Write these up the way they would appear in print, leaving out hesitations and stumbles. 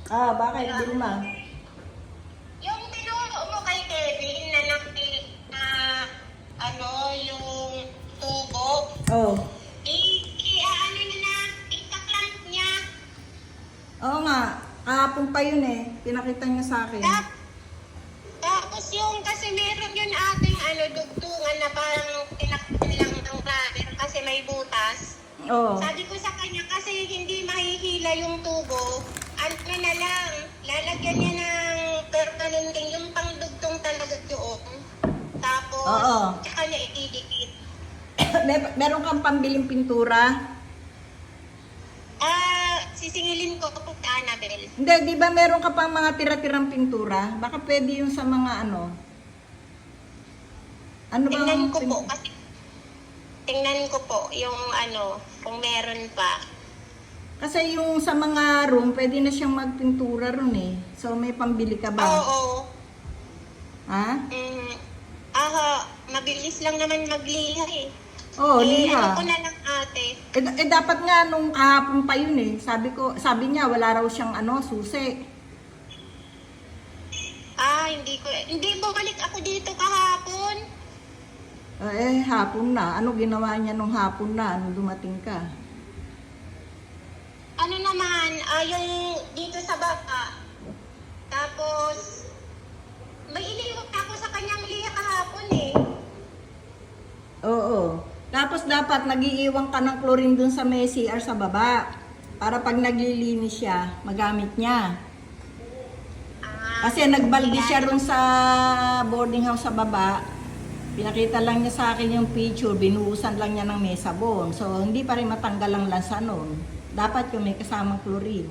Bakit, Vilma? Yung tinuro mo kay Kevin na yung tubo, Oh. ano na, ikaklant niya. Oo nga. Kahapon pa yun eh. Pinakita niya sa akin. Tapos yung, kasi meron yun ating dugtungan na parang tinakpan lang ng rubber kasi may butas. Oo. Sabi ko sa kanya kasi hindi mahihila yung tubo, na lang, lalagyan niya ng permanenting yung pangdugtong talaga yun. Tapos, Oo. tsaka niya ididikit. Meron kang pambiling pintura? Sisingilin ko po sa Annabelle. Hindi, di ba meron ka pang mga tira-tirang pintura? Baka pwede yung sa mga ano. Ano ba? Tingnan ko po kasi tingnan ko po yung kung meron pa. Kasi yung sa mga room, pwede na siyang magpintura ron eh. So may pambili ka ba? Oo. Ha? Mabilis lang naman magliha eh. Oo, liha. Ano ko na lang ate. Dapat nga nung kahapon pa yun eh. Sabi niya wala raw siyang susi. Hindi bumalik ako dito kahapon. Hapon na. Ano ginawa niya nung hapon na? Nung dumating ka? Ano naman, yung dito sa baba. Tapos, may iniwan ako sa kanyang liha kahapon eh. Oo. Tapos dapat nagiiwan ka ng chlorine dun sa may CR sa baba. Para pag naglilinis siya, magamit niya. Kasi nagbaldi siya ron sa boarding house sa baba. Pinakita lang niya sa akin yung picture, binuhusan lang niya ng may sabon. So, hindi pa rin matanggal ang lansa nun. Dapat yung may kasamang chlorine.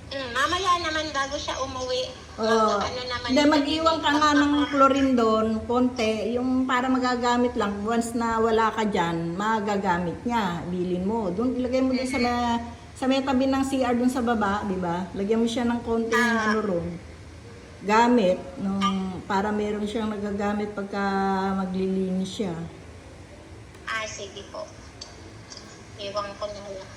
Mamaya naman bago siya umuwi. Oo. Hindi, mag-iwan ka nga ng chlorine doon, konti, yung para magagamit lang. Once na wala ka dyan, magagamit niya. Bilin mo. Doon, ilagay mo din sa may tabi ng CR doon sa baba, di ba? Lagyan mo siya ng konting ron. Gamit, para meron siyang nagagamit pagka maglilinis siya. Sige po. Iwan ko na lang.